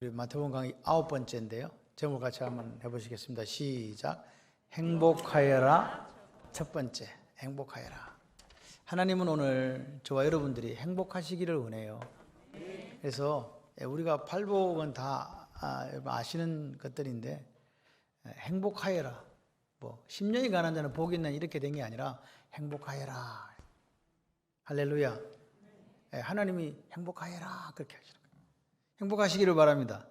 우리 마태복음 강의 9번째인데요. 제목 같이 한번 해보시겠습니다. 시작. 행복하여라. 첫 번째, 행복하여라. 하나님은 오늘 저와 여러분들이 행복하시기를 원해요. 그래서 우리가 팔복은 다 아시는 것들인데, 행복하여라. 뭐 심령이 가난한 자는 복이 있는 이렇게 된 게 아니라 행복하여라. 할렐루야. 하나님이 행복하여라 그렇게 하시는 거예요. 행복하시기를 바랍니다.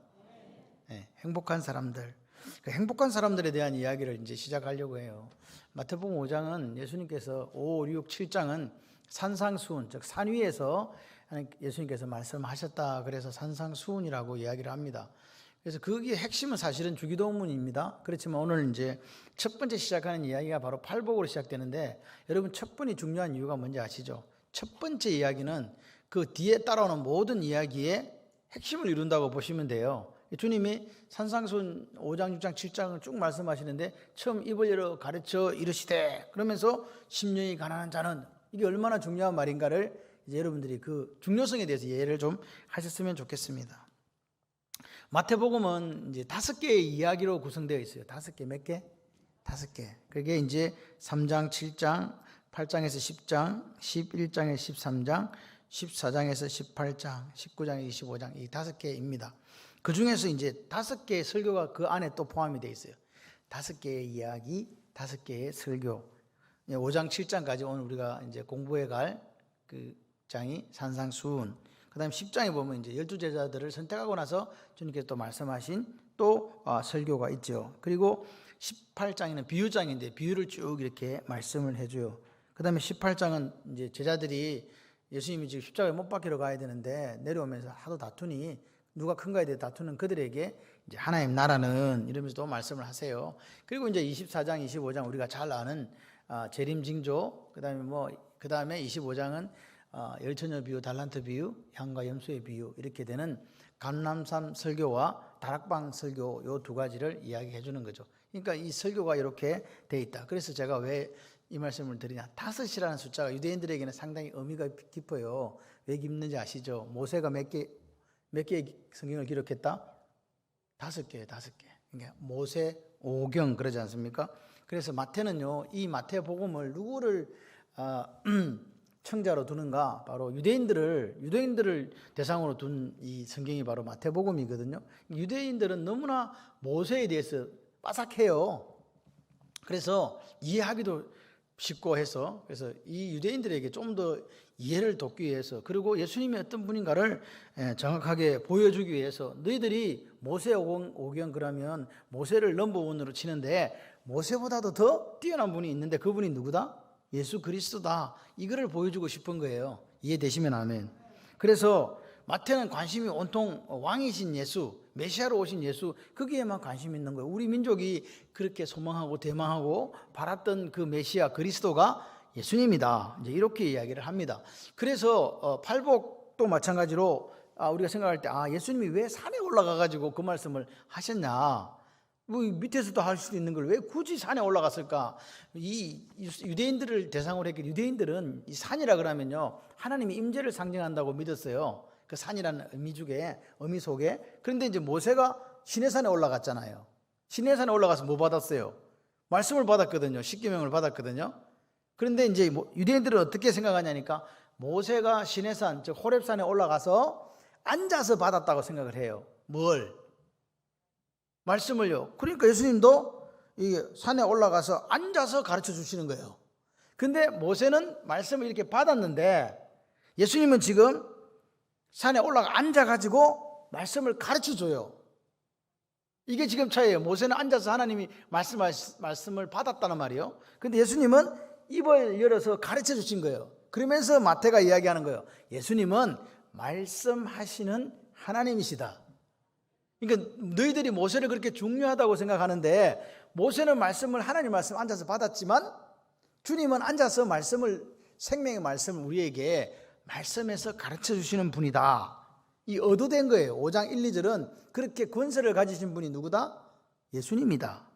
행복한 사람들, 그 행복한 사람들에 대한 이야기를 이제 시작하려고 해요. 마태복음 5장은 예수님께서 5, 6, 7장은 산상수훈, 즉 산 위에서 예수님께서 말씀하셨다. 그래서 산상수훈이라고 이야기를 합니다. 그래서 거기에 핵심은 사실은 주기도문입니다. 그렇지만 오늘 이제 첫 번째 시작하는 이야기가 바로 팔복으로 시작되는데, 여러분 첫 번이 중요한 이유가 뭔지 아시죠? 첫 번째 이야기는 그 뒤에 따라오는 모든 이야기의 핵심을 이룬다고 보시면 돼요. 주님이 산상수훈 5장, 6장, 7장을 쭉 말씀하시는데 처음 입을 열어 가르쳐 이르시되, 그러면서 심령이 가난한 자는, 이게 얼마나 중요한 말인가를 이제 여러분들이 그 중요성에 대해서 이해를 좀 하셨으면 좋겠습니다. 마태복음은 이제 5개의 이야기로 구성되어 있어요. 5개, 몇 개? 5개. 그게 이제 3장, 7장, 8장에서 10장, 11장에서 13장, 14장에서 18장, 19장에서 25장, 이 5개입니다. 그 중에서 이제 5개의 설교가 그 안에 또 포함이 되어 있어요. 5개의 이야기, 5개의 설교. 5장, 7장까지 오늘 우리가 이제 공부해 갈 그 장이 산상수훈. 그 다음에 10장에 보면 이제 12제자들을 선택하고 나서 주님께서 또 말씀하신 또 설교가 있죠. 그리고 18장에는 비유장인데 비유를 쭉 이렇게 말씀을 해줘요. 그 다음에 18장은 이제 제자들이 예수님이 지금 십자가에 못 박히러 가야 되는데 내려오면서 하도 다투니, 누가 큰가에 대해 다투는 그들에게 이제 하나님 나라는, 이러면서 또 말씀을 하세요. 그리고 이제 24장, 25장 우리가 잘 아는 재림징조, 그 다음에 25장은 열처녀 비유, 달란트 비유, 양과 염소의 비유, 이렇게 되는 감람산 설교와 다락방 설교, 요 두 가지를 이야기해 주는 거죠. 그러니까 이 설교가 이렇게 돼 있다. 그래서 제가 왜 이 말씀을 드리냐, 5이라는 숫자가 유대인들에게는 상당히 의미가 깊어요. 왜 깊는지 아시죠? 모세가 몇 개의 성경을 기록했다? 5개. 그러니까 모세 오경 그러지 않습니까? 그래서 마태는요, 이 마태복음을 누구를 청자로 두는가? 바로 유대인들을 대상으로 둔 이 성경이 바로 마태복음이거든요. 유대인들은 너무나 모세에 대해서 빠삭해요. 그래서 이해하기도 쉽고 해서, 그래서 이 유대인들에게 좀 더 이해를 돕기 위해서, 그리고 예수님이 어떤 분인가를 정확하게 보여주기 위해서, 너희들이 모세 오경 그러면 모세를 넘버원으로 치는데 모세보다도 더 뛰어난 분이 있는데 그분이 누구다? 예수 그리스도다. 이거를 보여주고 싶은 거예요. 이해되시면 아멘. 그래서 마태는 관심이 온통 왕이신 예수, 메시아로 오신 예수, 거기에만 관심 있는 거예요. 우리 민족이 그렇게 소망하고 대망하고 바랐던 그 메시아 그리스도가 예수님이다. 이제 이렇게 이야기를 합니다. 그래서 팔복도 마찬가지로 우리가 생각할 때 예수님이 왜 산에 올라가 가지고 그 말씀을 하셨냐? 뭐 밑에서도 할 수도 있는 걸 왜 굳이 산에 올라갔을까? 이 유대인들을 대상으로 했기, 유대인들은 이 산이라 그러면요, 하나님의 임재를 상징한다고 믿었어요. 그 산이라는 의미 속에. 그런데 이제 모세가 시내산에 올라갔잖아요. 시내산에 올라가서 뭐 받았어요? 말씀을 받았거든요. 십계명을 받았거든요. 그런데 이제 유대인들은 어떻게 생각하냐니까, 모세가 시내산, 즉 호렙산에 올라가서 앉아서 받았다고 생각을 해요. 뭘? 말씀을요. 그러니까 예수님도 이 산에 올라가서 앉아서 가르쳐 주시는 거예요. 근데 모세는 말씀을 이렇게 받았는데 예수님은 지금 산에 올라가 앉아가지고 말씀을 가르쳐 줘요. 이게 지금 차이예요. 모세는 앉아서 하나님이 말씀을 받았다는 말이에요. 근데 예수님은 입을 열어서 가르쳐 주신 거예요. 그러면서 마태가 이야기하는 거예요. 예수님은 말씀하시는 하나님이시다. 그러니까 너희들이 모세를 그렇게 중요하다고 생각하는데, 모세는 하나님 말씀 앉아서 받았지만 주님은 앉아서 생명의 말씀을 우리에게 말씀에서 가르쳐 주시는 분이다. 이 얻어된 거예요. 5장 1, 2절은 그렇게 권세를 가지신 분이 누구다? 예수님이다.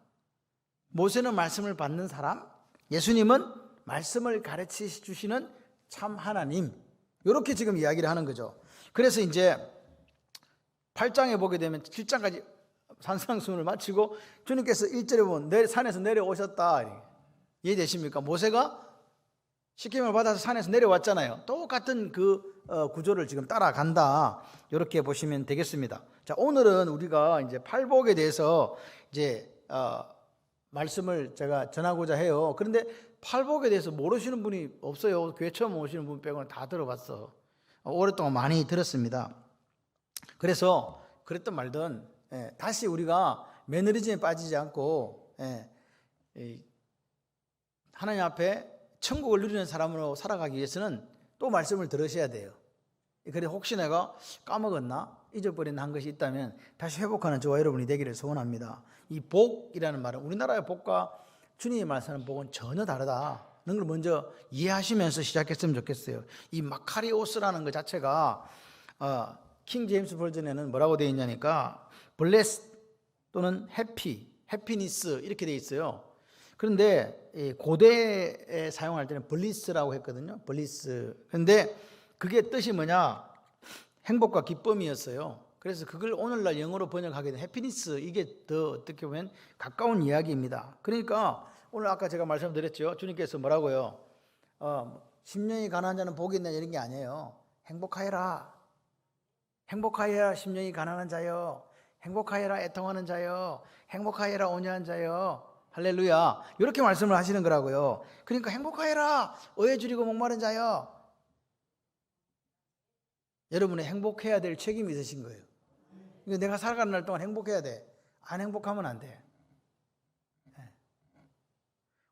모세는 말씀을 받는 사람, 예수님은 말씀을 가르쳐 주시는 참 하나님. 이렇게 지금 이야기를 하는 거죠. 그래서 이제 8장에 보게 되면 7장까지 산상수훈을 마치고 주님께서 1절에 보면 산에서 내려오셨다. 이해되십니까? 모세가 시킴을 받아서 산에서 내려왔잖아요. 똑같은 그 구조를 지금 따라간다. 이렇게 보시면 되겠습니다. 자, 오늘은 우리가 이제 팔복에 대해서 이제 말씀을 제가 전하고자 해요. 그런데 팔복에 대해서 모르시는 분이 없어요. 교회 처음 오시는 분 빼고는 다 들어봤어. 오랫동안 많이 들었습니다. 그래서 그랬던 말든 다시 우리가 매너리즘에 빠지지 않고 하나님 앞에 천국을 누리는 사람으로 살아가기 위해서는 또 말씀을 들으셔야 돼요. 그래 혹시 내가 까먹었나 잊어버린 한 것이 있다면 다시 회복하는 저와 여러분이 되기를 소원합니다. 이 복이라는 말은 우리나라의 복과 주님이 말씀하는 복은 전혀 다르다. 그런 걸 먼저 이해하시면서 시작했으면 좋겠어요. 이 마카리오스라는 것 자체가 킹 제임스 버전에는 뭐라고 되어 있냐니까 블레스 또는 해피니스 이렇게 되어 있어요. 그런데 고대에 사용할 때는 블리스라고 했거든요. 블리스. 그런데 그게 뜻이 뭐냐? 행복과 기쁨이었어요. 그래서 그걸 오늘날 영어로 번역하게 된 해피니스, 이게 더 어떻게 보면 가까운 이야기입니다. 그러니까 오늘 아까 제가 말씀드렸죠. 주님께서 뭐라고요? 심령이 가난한 자는 복이 있나 이런 게 아니에요. 행복하여라. 행복하여라 심령이 가난한 자여. 행복하여라 애통하는 자여. 행복하여라 온유한 자여. 할렐루야. 이렇게 말씀을 하시는 거라고요. 그러니까 행복하여라 어여 줄이고 목마른 자여. 여러분이 행복해야 될 책임이 있으신 거예요. 그러니까 내가 살아가는 날 동안 행복해야 돼. 안 행복하면 안 돼.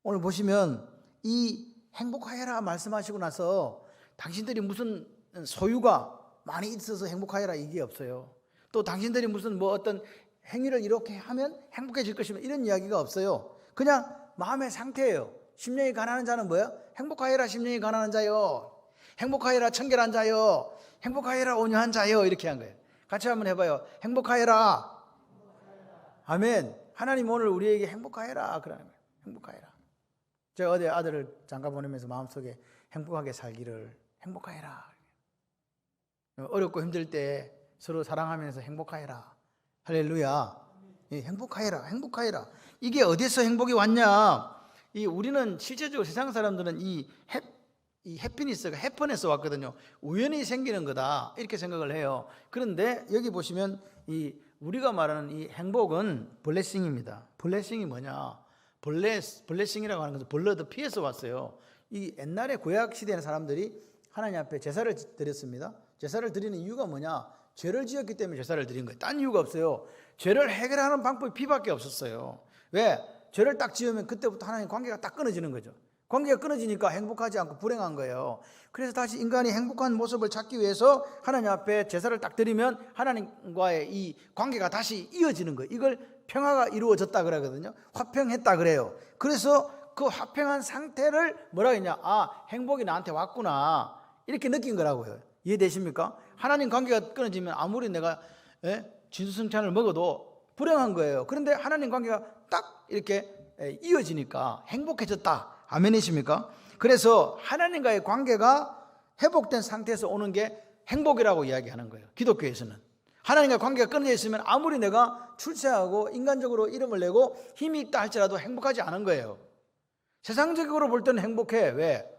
오늘 보시면 이 행복하여라 말씀하시고 나서 당신들이 무슨 소유가 많이 있어서 행복하여라 이게 없어요. 또 당신들이 무슨 뭐 어떤 행위를 이렇게 하면 행복해질 것이면 이런 이야기가 없어요. 그냥 마음의 상태예요. 심령이 가난한 자는 뭐야? 행복하여라 심령이 가난한 자요. 행복하여라 청결한 자요. 행복하여라 온유한 자요. 이렇게 한 거예요. 같이 한번 해봐요. 행복하여라. 아멘. 하나님 오늘 우리에게 행복하여라 그러는 거예요. 행복하여라. 제가 어제 아들을 장가 보내면서 마음속에 행복하게 살기를 행복하여라. 어렵고 힘들 때 서로 사랑하면서 행복하여라. 할렐루야. 행복하여라. 행복하여라. 이게 어디서 행복이 왔냐? 우리는 실제적으로 세상 사람들은 이 해피니스가 해퍼에서 왔거든요. 우연히 생기는 거다 이렇게 생각을 해요. 그런데 여기 보시면 우리가 말하는 이 행복은 블레싱입니다. 블레싱이 뭐냐? 블레싱이라고 하는 것은 블러드 피에서 왔어요. 이 옛날에 구약 시대의 사람들이 하나님 앞에 제사를 드렸습니다. 제사를 드리는 이유가 뭐냐? 죄를 지었기 때문에 제사를 드린 거예요. 딴 이유가 없어요. 죄를 해결하는 방법이 피밖에 없었어요. 왜? 죄를 딱 지으면 그때부터 하나님 관계가 딱 끊어지는 거죠. 관계가 끊어지니까 행복하지 않고 불행한 거예요. 그래서 다시 인간이 행복한 모습을 찾기 위해서 하나님 앞에 제사를 딱 드리면 하나님과의 이 관계가 다시 이어지는 거예요. 이걸 평화가 이루어졌다 그러거든요. 화평했다 그래요. 그래서 그 화평한 상태를 뭐라고 했냐? 행복이 나한테 왔구나 이렇게 느낀 거라고요. 이해되십니까? 하나님 관계가 끊어지면 아무리 내가 진수성찬을 먹어도 불행한 거예요. 그런데 하나님 관계가 딱 이렇게 이어지니까 행복해졌다. 아멘이십니까? 그래서 하나님과의 관계가 회복된 상태에서 오는 게 행복이라고 이야기하는 거예요. 기독교에서는. 하나님과 관계가 끊어져 있으면 아무리 내가 출세하고 인간적으로 이름을 내고 힘이 있다 할지라도 행복하지 않은 거예요. 세상적으로 볼 때는 행복해. 왜?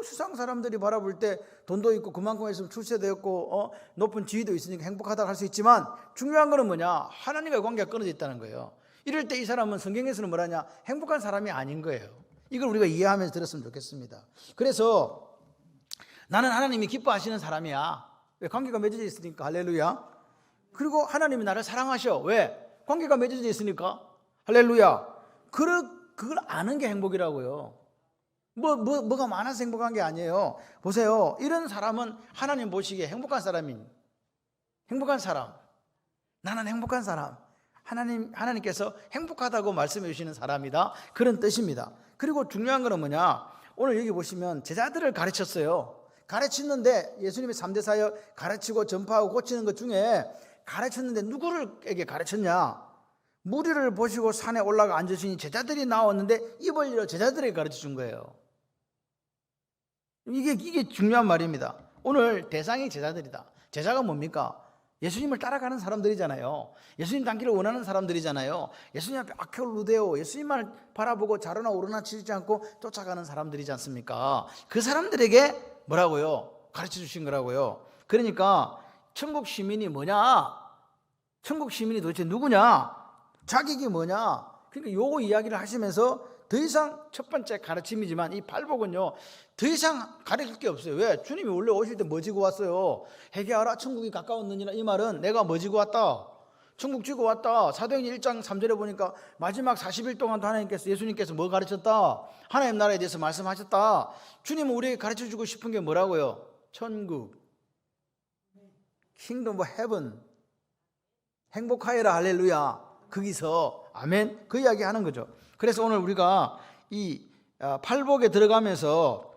세상 사람들이 바라볼 때 돈도 있고 그만큼 했으면 출세되었고 높은 지위도 있으니까 행복하다고 할 수 있지만 중요한 거는 뭐냐? 하나님과의 관계가 끊어져 있다는 거예요. 이럴 때 이 사람은 성경에서는 뭐라냐? 행복한 사람이 아닌 거예요. 이걸 우리가 이해하면서 들었으면 좋겠습니다. 그래서 나는 하나님이 기뻐하시는 사람이야. 왜? 관계가 맺어져 있으니까. 할렐루야. 그리고 하나님이 나를 사랑하셔. 왜? 관계가 맺어져 있으니까. 할렐루야. 그걸 아는 게 행복이라고요. 뭐가 많아서 행복한 게 아니에요. 보세요. 이런 사람은 하나님 보시기에 행복한 사람인. 행복한 사람. 나는 행복한 사람. 하나님께서 행복하다고 말씀해 주시는 사람이다. 그런 뜻입니다. 그리고 중요한 거는 뭐냐? 오늘 여기 보시면 제자들을 가르쳤어요. 가르치는데 예수님의 3대 사역 가르치고 전파하고 고치는 것 중에 가르쳤는데 누구에게 가르쳤냐? 무리를 보시고 산에 올라가 앉으시니 제자들이 나왔는데 입을 열어 제자들에게 가르쳐 준 거예요. 이게 중요한 말입니다. 오늘 대상이 제자들이다. 제자가 뭡니까? 예수님을 따라가는 사람들이잖아요. 예수님 닮기를 원하는 사람들이잖아요. 예수님 앞에 아케올루데오, 예수님만 바라보고 자르나 오르나 치지 않고 쫓아가는 사람들이지 않습니까? 그 사람들에게 뭐라고요? 가르쳐 주신 거라고요. 그러니까 천국 시민이 뭐냐? 천국 시민이 도대체 누구냐? 자격이 뭐냐? 그러니까 요거 이야기를 하시면서 더 이상 첫 번째 가르침이지만 이 팔복은요 더 이상 가르칠 게 없어요. 왜? 주님이 원래 오실 때 뭐 지고 왔어요? 회개하라 천국이 가까웠느니라. 이 말은 내가 뭐 지고 왔다? 천국 지고 왔다. 사도행전 1장 3절에 보니까 마지막 40일 동안도 하나님께서 예수님께서 뭐 가르쳤다? 하나님 나라에 대해서 말씀하셨다. 주님은 우리에게 가르쳐주고 싶은 게 뭐라고요? 천국, 킹덤 오브 헤븐, 행복하여라 할렐루야. 거기서 아멘 그 이야기 하는 거죠. 그래서 오늘 우리가 이 팔복에 들어가면서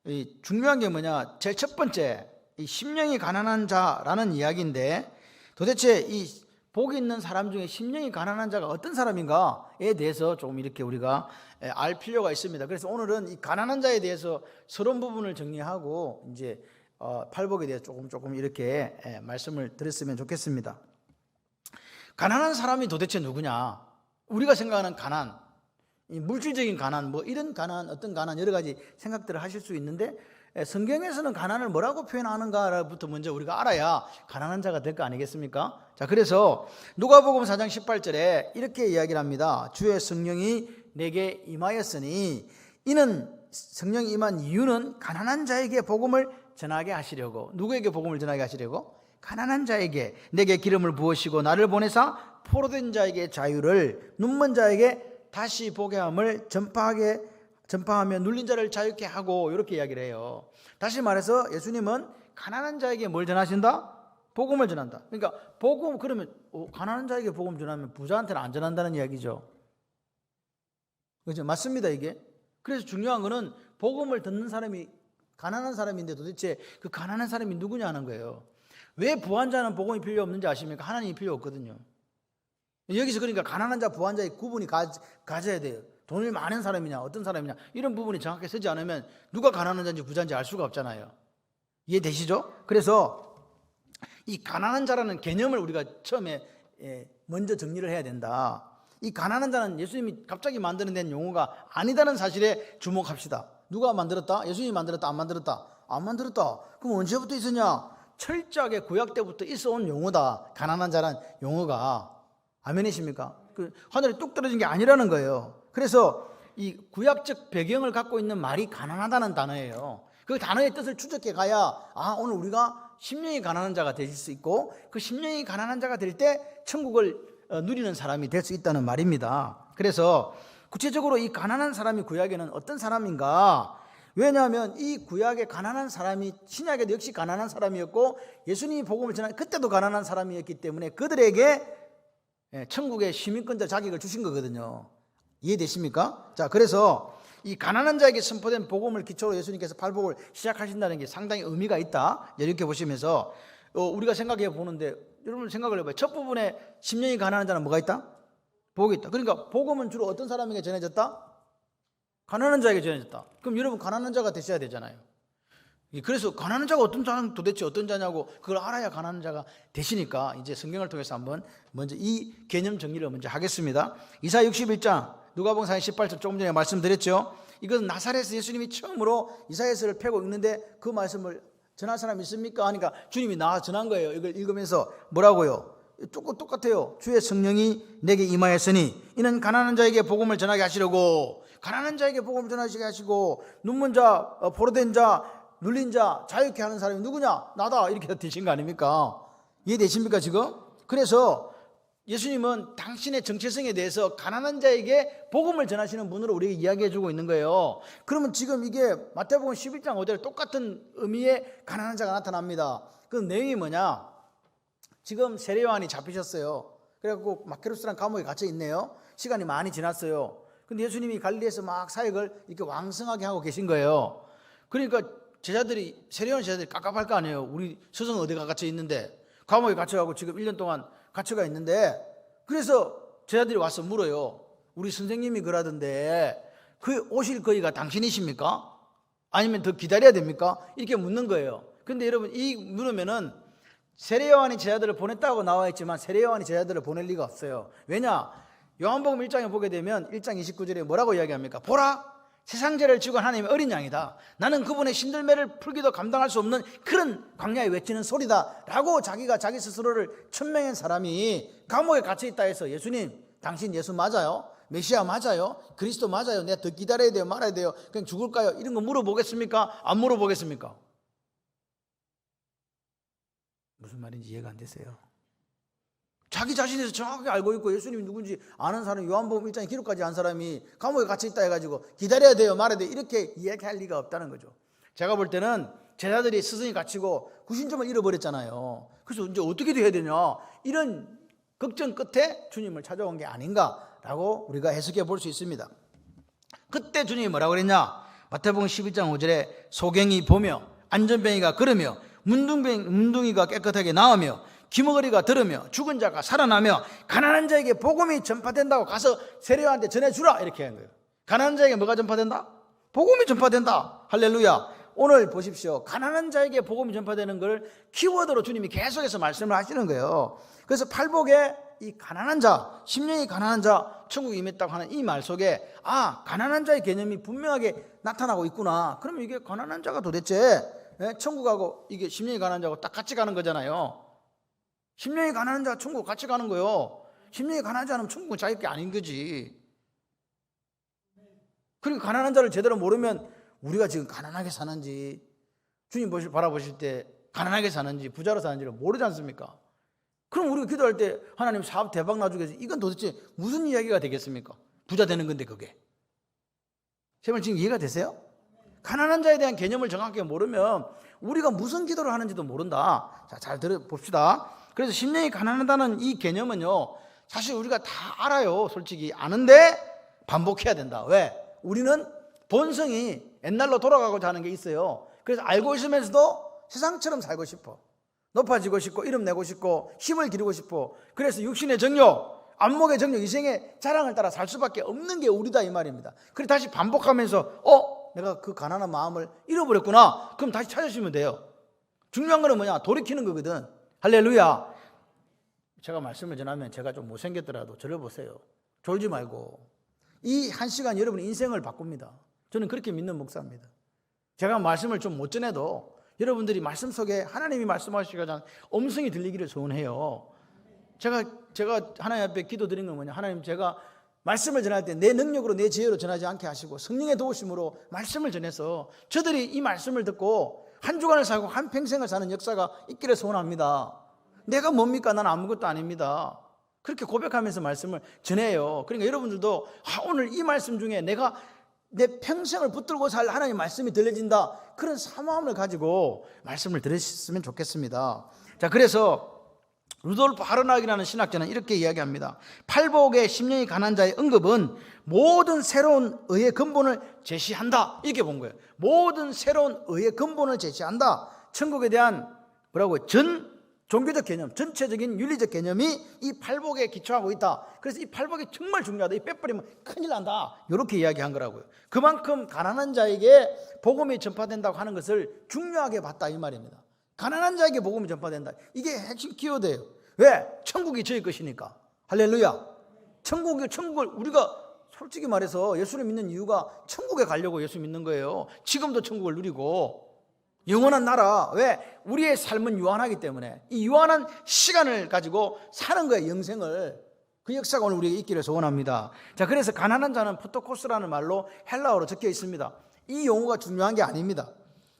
이 중요한 게 뭐냐? 제일 첫 번째 이 심령이 가난한 자라는 이야기인데 도대체 이 복이 있는 사람 중에 심령이 가난한 자가 어떤 사람인가에 대해서 조금 이렇게 우리가 알 필요가 있습니다. 그래서 오늘은 이 가난한 자에 대해서 서론 부분을 정리하고 이제 팔복에 대해서 조금 이렇게 말씀을 드렸으면 좋겠습니다. 가난한 사람이 도대체 누구냐? 우리가 생각하는 가난, 이 물질적인 가난, 뭐 이런 가난, 어떤 가난 여러 가지 생각들을 하실 수 있는데 성경에서는 가난을 뭐라고 표현하는가부터 먼저 우리가 알아야 가난한 자가 될 거 아니겠습니까? 자, 그래서 누가복음 4장 18절에 이렇게 이야기를 합니다. 주의 성령이 내게 임하였으니 이는 성령이 임한 이유는 가난한 자에게 복음을 전하게 하시려고. 누구에게 복음을 전하게 하시려고? 가난한 자에게 내게 기름을 부으시고 나를 보내사 포로된 자에게 자유를, 눈먼 자에게 다시 보게 함을 전파하며 눌린 자를 자유케 하고, 이렇게 이야기를 해요. 다시 말해서 예수님은 가난한 자에게 뭘 전하신다? 복음을 전한다. 그러니까 복음, 그러면 가난한 자에게 복음 전하면 부자한테는 안 전한다는 이야기죠. 그렇죠? 맞습니다, 이게. 그래서 중요한 거는 복음을 듣는 사람이 가난한 사람인데 도대체 그 가난한 사람이 누구냐 하는 거예요. 왜 부한자는 복음이 필요 없는지 아십니까? 하나님이 필요 없거든요. 여기서 그러니까 가난한 자, 부한자의 구분이 가져야 돼요. 돈이 많은 사람이냐, 어떤 사람이냐, 이런 부분이 정확하게 쓰지 않으면 누가 가난한 자인지 부자인지 알 수가 없잖아요. 이해되시죠? 그래서 이 가난한 자라는 개념을 우리가 처음에 먼저 정리를 해야 된다. 이 가난한 자는 예수님이 갑자기 만들어낸 용어가 아니다는 사실에 주목합시다. 누가 만들었다? 예수님이 만들었다? 안 만들었다? 안 만들었다. 그럼 언제부터 있었냐? 철저하게 구약 때부터 있어온 용어다. 가난한 자란 용어가. 아멘이십니까? 그 하늘에 뚝 떨어진 게 아니라는 거예요. 그래서 이 구약적 배경을 갖고 있는 말이 가난하다는 단어예요. 그 단어의 뜻을 추적해 가야 오늘 우리가 심령이 가난한 자가 될 수 있고 그 심령이 가난한 자가 될 때 천국을 누리는 사람이 될 수 있다는 말입니다. 그래서 구체적으로 이 가난한 사람이 구약에는 어떤 사람인가? 왜냐하면 이 구약의 가난한 사람이 신약에도 역시 가난한 사람이었고 예수님이 복음을 전한 그때도 가난한 사람이었기 때문에 그들에게 천국의 시민권자 자격을 주신 거거든요. 이해되십니까? 자, 그래서 이 가난한 자에게 선포된 복음을 기초로 예수님께서 팔복을 시작하신다는 게 상당히 의미가 있다. 이렇게 보시면서 우리가 생각해 보는데 여러분 생각을 해봐요. 첫 부분에 심령이 가난한 자는 뭐가 있다? 복이 있다. 그러니까 복음은 주로 어떤 사람에게 전해졌다? 가난한 자에게 전해졌다. 그럼 여러분 가난한 자가 되셔야 되잖아요. 그래서 가난한 자가 어떤 자는 도대체 어떤 자냐고 그걸 알아야 가난한 자가 되시니까 이제 성경을 통해서 한번 먼저 이 개념 정리를 먼저 하겠습니다. 이사야 61장 누가복음 4장 18절 조금 전에 말씀드렸죠. 이것은 나사렛에서 예수님이 처음으로 이사야서를 펴고 읽는데 그 말씀을 전할 사람 있습니까? 하니까 주님이 나 전한 거예요. 이걸 읽으면서 뭐라고요? 똑같아요. 주의 성령이 내게 임하였으니 이는 가난한 자에게 복음을 전하게 하시려고. 가난한 자에게 복음을 전하게 하시고 눈먼 자, 포로된 자, 눌린 자, 자유케 하는 사람이 누구냐? 나다. 이렇게 되신 거 아닙니까? 이해되십니까 지금? 그래서 예수님은 당신의 정체성에 대해서 가난한 자에게 복음을 전하시는 분으로 우리에게 이야기해 주고 있는 거예요. 그러면 지금 이게 마태복음 11장 5절 똑같은 의미의 가난한 자가 나타납니다. 그 내용이 뭐냐? 지금 세례요한이 잡히셨어요. 그래갖고 마케루스라는 감옥에 갇혀 있네요. 시간이 많이 지났어요. 근데 예수님이 갈릴리에서 막 사역을 이렇게 왕성하게 하고 계신 거예요. 그러니까 제자들이, 세례요한 제자들이 깝깝할 거 아니에요. 우리 스승은 어디가 갇혀 있는데, 감옥에 갇혀가고 지금 1년 동안 갇혀가 있는데, 그래서 제자들이 와서 물어요. 우리 선생님이 그러던데 그 오실 거리가 당신이십니까? 아니면 더 기다려야 됩니까? 이렇게 묻는 거예요. 근데 여러분 이 물으면은 세례 요한이 제자들을 보냈다고 나와 있지만 세례 요한이 제자들을 보낼 리가 없어요. 왜냐? 요한복음 1장에 보게 되면 1장 29절에 뭐라고 이야기합니까? 보라, 세상 죄를 지고 하나님의 어린 양이다. 나는 그분의 신들매를 풀기도 감당할 수 없는 그런 광야에 외치는 소리다 라고 자기가 자기 스스로를 천명한 사람이 감옥에 갇혀있다 해서 예수님, 당신 예수 맞아요? 메시아 맞아요? 그리스도 맞아요? 내가 더 기다려야 돼요? 말아야 돼요? 그냥 죽을까요? 이런 거 물어보겠습니까? 안 물어보겠습니까? 무슨 말인지 이해가 안 되세요? 자기 자신에서 정확하게 알고 있고 예수님이 누군지 아는 사람이 요한복음 1장에 기록까지 한 사람이 감옥에 갇혀있다 해가지고 기다려야 돼요? 말아야 돼요? 이렇게 이야기할 리가 없다는 거죠. 제가 볼 때는 제자들이 스승이 갇히고 구신점을 잃어버렸잖아요. 그래서 이제 어떻게 해야 되냐, 이런 걱정 끝에 주님을 찾아온 게 아닌가라고 우리가 해석해 볼 수 있습니다. 그때 주님이 뭐라고 그랬냐? 마태복음 11장 5절에 소경이 보며 안전뱅이가 걸으며 문둥이가 깨끗하게 나으며 기머거리가 들으며 죽은 자가 살아나며 가난한 자에게 복음이 전파된다고 가서 세례요한한테 전해주라, 이렇게 한 거예요. 가난한 자에게 뭐가 전파된다? 복음이 전파된다. 할렐루야. 오늘 보십시오. 가난한 자에게 복음이 전파되는 걸 키워드로 주님이 계속해서 말씀을 하시는 거예요. 그래서 팔복에 이 가난한 자, 심령이 가난한 자, 천국에 임했다고 하는 이 말 속에 가난한 자의 개념이 분명하게 나타나고 있구나. 그러면 이게 가난한 자가 도대체 천국하고 이게 심령이 가난한 자하고 딱 같이 가는 거잖아요. 심령이 가난한 자가 천국 같이 가는 거예요. 심령이 가난한 자는 천국은 자기 게 아닌 거지. 그리고 가난한 자를 제대로 모르면 우리가 지금 가난하게 사는지, 주님 바라보실 때 가난하게 사는지 부자로 사는지를 모르지 않습니까? 그럼 우리가 기도할 때 하나님 사업 대박 나주겠어, 이건 도대체 무슨 이야기가 되겠습니까? 부자 되는 건데 그게. 제발 지금 이해가 되세요? 가난한 자에 대한 개념을 정확하게 모르면 우리가 무슨 기도를 하는지도 모른다. 자, 잘 들어봅시다. 그래서 심령이 가난하다는 이 개념은요, 사실 우리가 다 알아요. 솔직히 아는데 반복해야 된다. 왜? 우리는 본성이 옛날로 돌아가고자 하는 게 있어요. 그래서 알고 있으면서도 세상처럼 살고 싶어, 높아지고 싶고 이름 내고 싶고 힘을 기르고 싶어. 그래서 육신의 정욕, 안목의 정욕, 이생의 자랑을 따라 살 수밖에 없는 게 우리다, 이 말입니다. 그래서 다시 반복하면서 내가 그 가난한 마음을 잃어버렸구나. 그럼 다시 찾으시면 돼요. 중요한 거는 뭐냐? 돌이키는 거거든. 할렐루야. 제가 말씀을 전하면 제가 좀 못생겼더라도 저를 보세요. 졸지 말고. 이 한 시간 여러분 인생을 바꿉니다. 저는 그렇게 믿는 목사입니다. 제가 말씀을 좀 못 전해도 여러분들이 말씀 속에 하나님이 말씀하시고자 음성이 들리기를 소원해요. 제가 하나님 앞에 기도드린 건 뭐냐? 하나님, 제가 말씀을 전할 때 내 능력으로 내 지혜로 전하지 않게 하시고 성령의 도우심으로 말씀을 전해서 저들이 이 말씀을 듣고 한 주간을 살고 한 평생을 사는 역사가 있기를 소원합니다. 내가 뭡니까? 난 아무것도 아닙니다. 그렇게 고백하면서 말씀을 전해요. 그러니까 여러분들도 오늘 이 말씀 중에 내가 내 평생을 붙들고 살 하나님의 말씀이 들려진다, 그런 사모함을 가지고 말씀을 들으셨으면 좋겠습니다. 자, 그래서 루돌프 하르낙이라는 신학자는 이렇게 이야기합니다. 팔복의 심령이 가난한 자의 언급은 모든 새로운 의의 근본을 제시한다, 이렇게 본 거예요. 모든 새로운 의의 근본을 제시한다. 천국에 대한 종교적 개념, 전체적인 윤리적 개념이 이 팔복에 기초하고 있다. 그래서 이 팔복이 정말 중요하다. 이 빼버리면 큰일 난다, 이렇게 이야기한 거라고요. 그만큼 가난한 자에게 복음이 전파된다고 하는 것을 중요하게 봤다, 이 말입니다. 가난한 자에게 복음이 전파된다, 이게 핵심 키워드예요. 왜? 천국이 저희 것이니까. 할렐루야. 천국을 우리가 솔직히 말해서 예수를 믿는 이유가 천국에 가려고 예수 믿는 거예요. 지금도 천국을 누리고 영원한 나라. 왜? 우리의 삶은 유한하기 때문에 이 유한한 시간을 가지고 사는 거예요, 영생을. 그 역사가 오늘 우리에게 있기를 소원합니다. 자, 그래서 가난한 자는 포토코스라는 말로 헬라어로 적혀 있습니다. 이 용어가 중요한 게 아닙니다.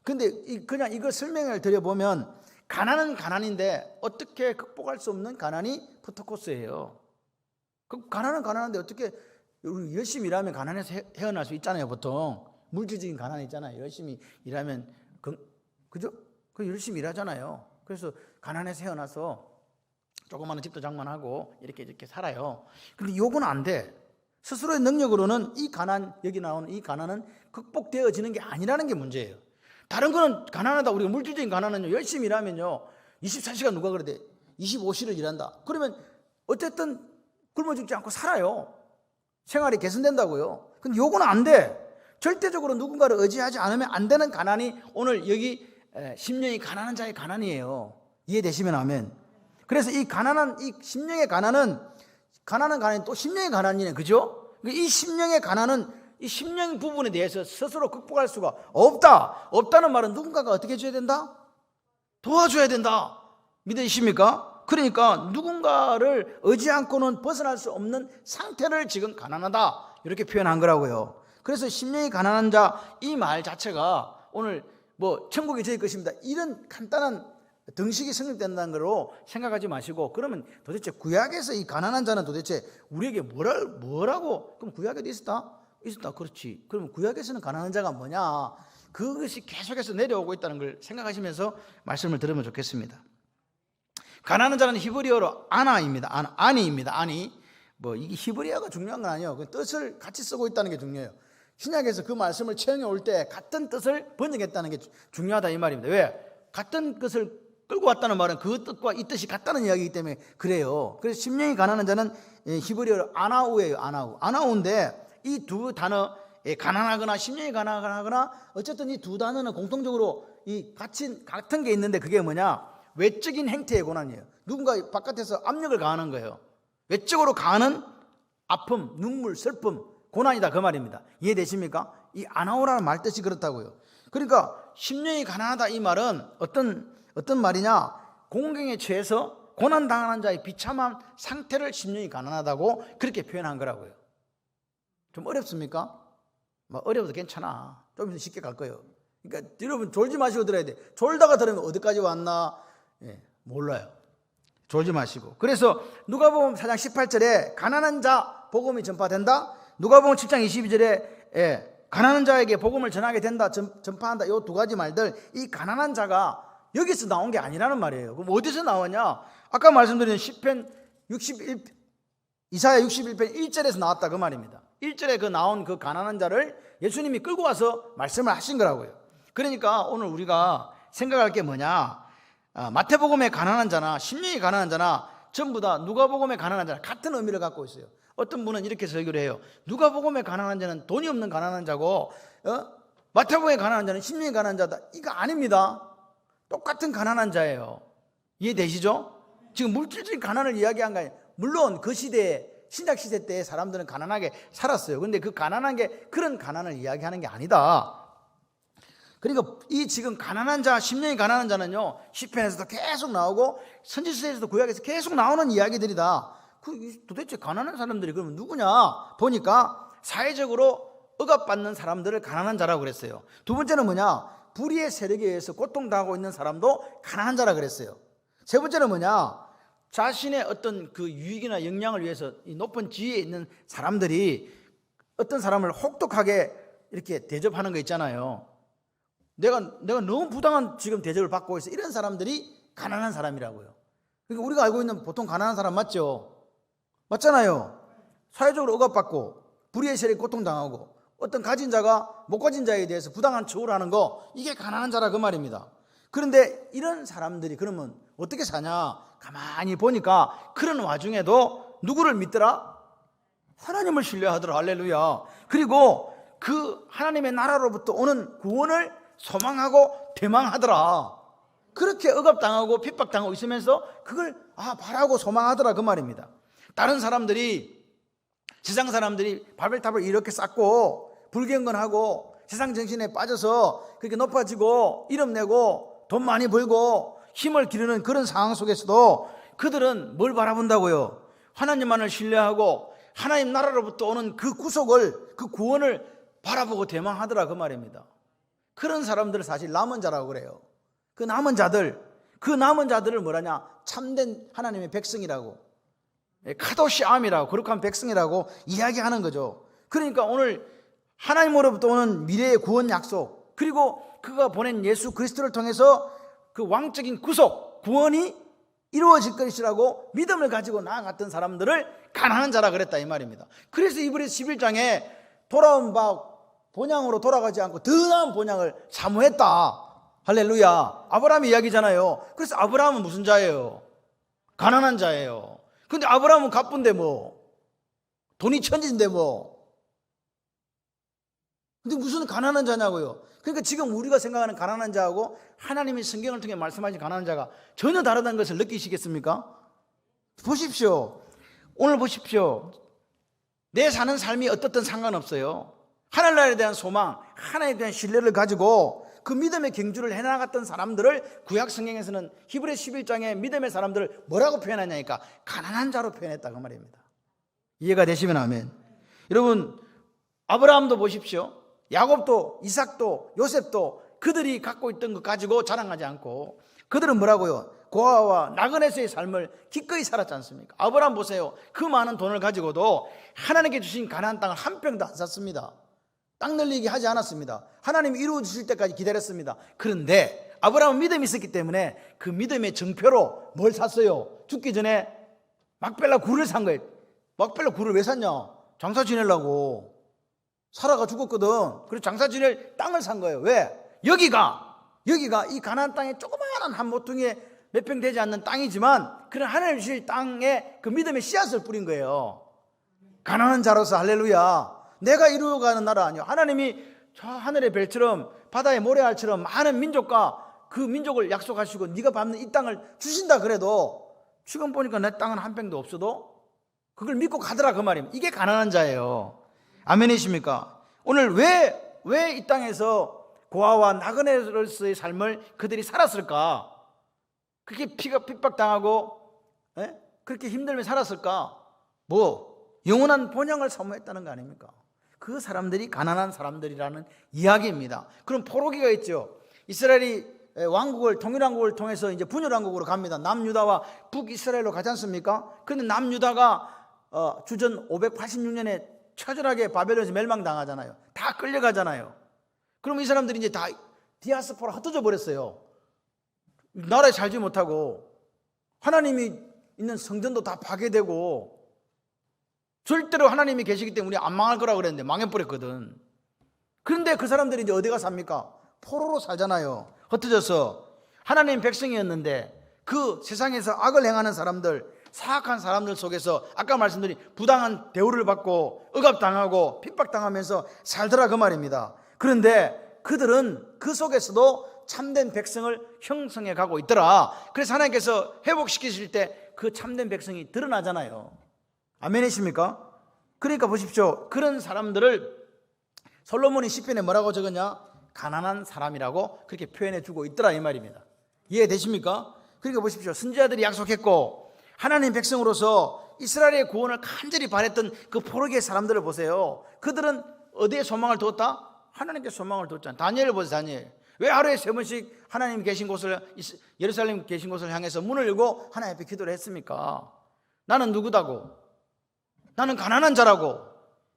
근데 그냥 이거 설명을 드려보면 가난은 가난인데 어떻게 극복할 수 없는 가난이 포토코스예요. 가난은 가난한데 어떻게, 우리 열심히 일하면 가난해서 헤어날 수 있잖아요. 보통 물질적인 가난이 있잖아요. 열심히 일하면 그죠? 열심히 일하잖아요. 그래서 가난해서 헤어나서 조그마한 집도 장만하고 이렇게 살아요. 근데 요거는 안 돼. 스스로의 능력으로는 이 가난, 여기 나오는 이 가난은 극복되어지는 게 아니라는 게 문제예요. 다른 거는 가난하다, 우리가 물질적인 가난은요, 열심히 일하면요 24시간 누가 그러대 25시를 일한다, 그러면 어쨌든 굶어 죽지 않고 살아요. 생활이 개선된다고요. 근데 요거는 안 돼. 절대적으로 누군가를 의지하지 않으면 안 되는 가난이 오늘 여기 심령이 가난한 자의 가난이에요. 이해되시면 아멘. 그래서 이 가난한, 이 심령의 가난은 또 심령의 가난이네. 그죠? 이 심령의 가난은 이 심령 부분에 대해서 스스로 극복할 수가 없다. 없다는 말은 누군가가 어떻게 해줘야 된다? 도와줘야 된다. 믿으십니까? 그러니까 누군가를 의지 않고는 벗어날 수 없는 상태를 지금 가난하다 이렇게 표현한 거라고요. 그래서 심령이 가난한 자 이 말 자체가 오늘 뭐 천국이 저희 것입니다 이런 간단한 등식이 성립된다는 거로 생각하지 마시고, 그러면 도대체 구약에서 이 가난한 자는 도대체 우리에게 뭐라고? 그럼 구약에도 있었다? 그렇지. 그러면 구약에서는 가난한 자가 뭐냐? 그것이 계속해서 내려오고 있다는 걸 생각하시면서 말씀을 들으면 좋겠습니다. 가난한 자는 히브리어로 아나입니다. 아니입니다. 아니. 뭐 이게 히브리어가 중요한 건 아니에요. 그 뜻을 같이 쓰고 있다는 게 중요해요. 신약에서 그 말씀을 채용해 올 때 같은 뜻을 번역했다는 게 중요하다 이 말입니다. 왜? 같은 뜻을 끌고 왔다는 말은 그 뜻과 이 뜻이 같다는 이야기이기 때문에 그래요. 그래서 심령이 가난한 자는 히브리어로 아나우예요. 아나우인데 이 두 단어, 가난하거나 심령이 가난하거나 어쨌든 이 두 단어는 공통적으로 이 같은 게 있는데 그게 뭐냐? 외적인 행태의 고난이에요. 누군가 바깥에서 압력을 가하는 거예요. 외적으로 가하는 아픔, 눈물, 슬픔, 고난이다 그 말입니다. 이해되십니까? 이 아나우라는 말 뜻이 그렇다고요. 그러니까 심령이 가난하다 이 말은 어떤 말이냐? 공경에 처해서 고난당하는 자의 비참한 상태를 심령이 가난하다고 그렇게 표현한 거라고요. 좀 어렵습니까? 뭐 어려워도 괜찮아. 좀 더 쉽게 갈 거예요. 그러니까 여러분 졸지 마시고 들어야 돼. 졸다가 들으면 어디까지 왔나? 몰라요. 졸지 마시고. 그래서 누가복음 4장 18절에 가난한 자 복음이 전파된다. 누가복음 7장 22절에 가난한 자에게 복음을 전하게 된다, 전파한다. 이 두 가지 말들, 이 가난한 자가 여기서 나온 게 아니라는 말이에요. 그럼 어디서 나왔냐? 아까 말씀드린 시편 61, 이사야 61편 1절에서 나왔다 그 말입니다. 1절에 그 나온 그 가난한 자를 예수님이 끌고 와서 말씀을 하신 거라고요. 그러니까 오늘 우리가 생각할 게 뭐냐? 마태복음의 가난한 자나 심령이 가난한 자나 전부 다 누가복음의 가난한 자나 같은 의미를 갖고 있어요. 어떤 분은 이렇게 설교를 해요. 누가복음의 가난한 자는 돈이 없는 가난한 자고 마태복음의 가난한 자는 심령이 가난한 자다. 이거 아닙니다. 똑같은 가난한 자예요. 이해되시죠? 지금 물질적인 가난을 이야기한 거 아니에요. 물론 그 시대에 신약 시대 때 사람들은 가난하게 살았어요. 그런데 그 가난한 게 그런 가난을 이야기하는 게 아니다. 그러니까 이 지금 가난한 자, 심령이 가난한 자는요, 시편에서도 계속 나오고 선지서에서도 구약에서 계속 나오는 이야기들이다. 도대체 가난한 사람들이 그러면 누구냐? 보니까 사회적으로 억압받는 사람들을 가난한 자라고 그랬어요. 두 번째는 뭐냐? 불의의 세력에 의해서 고통당하고 있는 사람도 가난한 자라 그랬어요. 세 번째는 뭐냐? 자신의 어떤 그 유익이나 역량을 위해서 이 높은 지위에 있는 사람들이 어떤 사람을 혹독하게 이렇게 대접하는 거 있잖아요. 내가 너무 부당한 지금 대접을 받고 있어. 이런 사람들이 가난한 사람이라고요. 그러니까 우리가 알고 있는 보통 가난한 사람 맞죠? 맞잖아요. 사회적으로 억압받고 불의의 세력에 고통당하고 어떤 가진 자가 못 가진 자에 대해서 부당한 처우를 하는 거, 이게 가난한 자라 그 말입니다. 그런데 이런 사람들이 그러면 어떻게 사냐? 가만히 보니까 그런 와중에도 누구를 믿더라? 하나님을 신뢰하더라. 할렐루야. 그리고 그 하나님의 나라로부터 오는 구원을 소망하고 대망하더라. 그렇게 억압당하고 핍박당하고 있으면서 그걸 바라고 소망하더라 그 말입니다. 다른 사람들이, 세상 사람들이 바벨탑을 이렇게 쌓고 불경건하고 세상 정신에 빠져서 그렇게 높아지고 이름 내고 돈 많이 벌고 힘을 기르는 그런 상황 속에서도 그들은 뭘 바라본다고요? 하나님만을 신뢰하고 하나님 나라로부터 오는 그 구속을, 그 구원을 바라보고 대망하더라 그 말입니다. 그런 사람들을 사실 남은 자라고 그래요. 그 남은 자들을 뭐라냐? 참된 하나님의 백성이라고, 카도시암이라고, 거룩한 백성이라고 이야기하는 거죠. 그러니까 오늘 하나님으로부터 오는 미래의 구원 약속, 그리고 그가 보낸 예수 그리스도를 통해서 그 왕적인 구속, 구원이 이루어질 것이라고 믿음을 가지고 나아갔던 사람들을 가난한 자라 그랬다 이 말입니다. 그래서 이브리서 11장에 돌아온 바 본향으로 돌아가지 않고 더 나은 본향을 사모했다. 할렐루야. 아브라함의 이야기잖아요. 그래서 아브라함은 무슨 자예요? 가난한 자예요. 근데 아브라함은 가뿐데 뭐, 돈이 천지인데 뭐. 근데 무슨 가난한 자냐고요. 그러니까 지금 우리가 생각하는 가난한 자하고 하나님이 성경을 통해 말씀하신 가난한 자가 전혀 다르다는 것을 느끼시겠습니까? 보십시오. 오늘 보십시오. 내 사는 삶이 어떻든 상관없어요. 하늘나라에 대한 소망, 하나님에 대한 신뢰를 가지고 그 믿음의 경주를 해나갔던 사람들을 구약 성경에서는 히브리 11장에 믿음의 사람들을 뭐라고 표현하냐니까 가난한 자로 표현했다 그 말입니다. 이해가 되시면 아멘. 여러분, 아브라함도 보십시오. 야곱도, 이삭도, 요셉도 그들이 갖고 있던 것 가지고 자랑하지 않고 그들은 뭐라고요? 고아와 나그네서의 삶을 기꺼이 살았지 않습니까? 아브라함 보세요. 그 많은 돈을 가지고도 하나님께 주신 가나안 땅을 한 평도 안 샀습니다. 땅 늘리기 하지 않았습니다. 하나님이 이루어 주실 때까지 기다렸습니다. 그런데 아브라함은 믿음이 있었기 때문에 그 믿음의 증표로 뭘 샀어요? 죽기 전에 막벨라 굴을 산 거예요. 막벨라 굴을 왜 샀냐? 장사 지내려고. 사라가 죽었거든. 그래서 장사 지낼 땅을 산 거예요. 왜? 여기가 이 가나안 땅의 조그마한 한 모퉁이에 몇 평 되지 않는 땅이지만 그런 하나님 주실 땅에 그 믿음의 씨앗을 뿌린 거예요. 가난한 자로서 할렐루야. 내가 이루어가는 나라 아니요. 하나님이 저 하늘의 별처럼 바다의 모래알처럼 많은 민족과 그 민족을 약속하시고 네가 밟는 이 땅을 주신다 그래도 지금 보니까 내 땅은 한 평도 없어도 그걸 믿고 가더라 그 말입니다. 이게 가난한 자예요. 아멘이십니까? 오늘 왜 이 땅에서 고아와 나그네로서의 삶을 그들이 살았을까? 그렇게 핍박당하고 그렇게 힘들며 살았을까? 영원한 본향을 사모했다는 거 아닙니까? 그 사람들이 가난한 사람들이라는 이야기입니다. 그럼 포로기가 있죠. 이스라엘이 왕국을 통일왕국을 통해서 이제 분열왕국으로 갑니다. 남유다와 북이스라엘로 가지 않습니까? 그런데 남유다가 주전 586년에 처절하게 바벨론에서 멸망당하잖아요. 다 끌려가잖아요. 그럼 이 사람들이 이제 다 디아스포라 흩어져 버렸어요. 나라에 살지 못하고 하나님이 있는 성전도 다 파괴되고 절대로 하나님이 계시기 때문에 우리 안 망할 거라고 그랬는데 망해버렸거든. 그런데 그 사람들이 이제 어디 가서 삽니까? 포로로 살잖아요. 흩어져서. 하나님 백성이었는데 그 세상에서 악을 행하는 사람들, 사악한 사람들 속에서 아까 말씀드린 부당한 대우를 받고 억압당하고 핍박당하면서 살더라 그 말입니다. 그런데 그들은 그 속에서도 참된 백성을 형성해 가고 있더라. 그래서 하나님께서 회복시키실 때 그 참된 백성이 드러나잖아요. 아멘이십니까? 그러니까 보십시오. 그런 사람들을 솔로몬이 시편에 뭐라고 적었냐? 가난한 사람이라고 그렇게 표현해 주고 있더라 이 말입니다. 이해되십니까? 그러니까 보십시오. 선지자들이 약속했고 하나님 백성으로서 이스라엘의 구원을 간절히 바랬던 그 포로기의 사람들을 보세요. 그들은 어디에 소망을 두었다? 하나님께 소망을 두었잖아요. 다니엘을 보세요. 다니엘. 왜 하루에 3번씩 하나님 계신 곳을, 예루살렘 계신 곳을 향해서 문을 열고 하나님 앞에 기도를 했습니까? 나는 누구다고? 나는 가난한 자라고.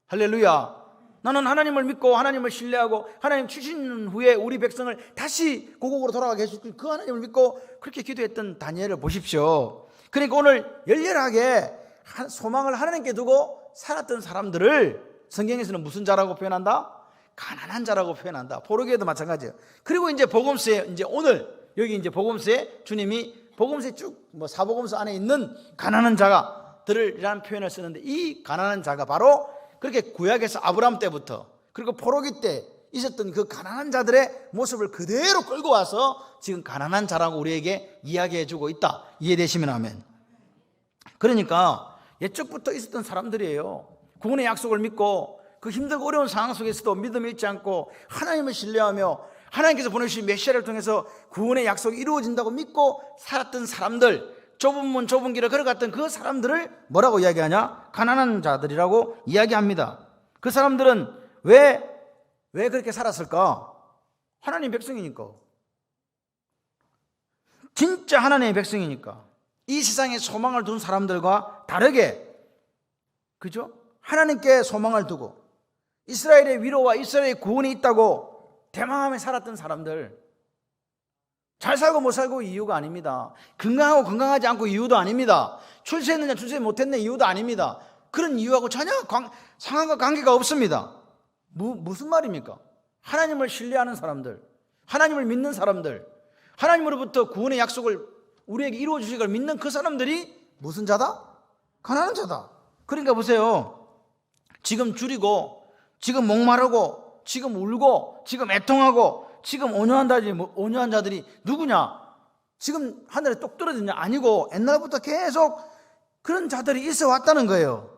할렐루야. 나는 하나님을 믿고 하나님을 신뢰하고 하나님 주신 후에 우리 백성을 다시 고국으로 돌아가게 해주실 그 하나님을 믿고 그렇게 기도했던 다니엘을 보십시오. 그러니까 오늘 열렬하게 소망을 하나님께 두고 살았던 사람들을 성경에서는 무슨 자라고 표현한다? 가난한 자라고 표현한다. 포로기에도 마찬가지예요. 그리고 이제 복음서에 이제 오늘 여기 이제 복음서에 주님이 복음서에 쭉 사복음서 안에 있는 가난한 자들이라는 표현을 쓰는데 이 가난한 자가 바로 그렇게 구약에서 아브라함 때부터 그리고 포로기 때 있었던 그 가난한 자들의 모습을 그대로 끌고 와서 지금 가난한 자라고 우리에게 이야기해 주고 있다. 이해되시면 아멘. 그러니까 옛적부터 있었던 사람들이에요. 구원의 약속을 믿고 그 힘들고 어려운 상황 속에서도 믿음을 잃지 않고 하나님을 신뢰하며 하나님께서 보내주신 메시아를 통해서 구원의 약속이 이루어진다고 믿고 살았던 사람들, 좁은 문 좁은 길을 걸어갔던 그 사람들을 뭐라고 이야기하냐? 가난한 자들이라고 이야기합니다. 그 사람들은 왜 그렇게 살았을까? 하나님 백성이니까. 진짜 하나님의 백성이니까. 이 세상에 소망을 둔 사람들과 다르게, 그죠? 하나님께 소망을 두고 이스라엘의 위로와 이스라엘의 구원이 있다고 대망하며 살았던 사람들, 잘 살고 못 살고 이유가 아닙니다. 건강하고 건강하지 않고 이유도 아닙니다. 출세했느냐 출세 못했느냐 이유도 아닙니다. 그런 이유하고 전혀 상황과 관계가 없습니다. 무슨 말입니까? 하나님을 신뢰하는 사람들, 하나님을 믿는 사람들, 하나님으로부터 구원의 약속을 우리에게 이루어 주실 걸 믿는 그 사람들이 무슨 자다? 가난한 자다. 그러니까 보세요. 지금 줄이고 지금 목마르고 지금 울고 지금 애통하고 지금 온유한 자들이 누구냐? 지금 하늘에 똑 떨어졌냐? 아니고 옛날부터 계속 그런 자들이 있어 왔다는 거예요.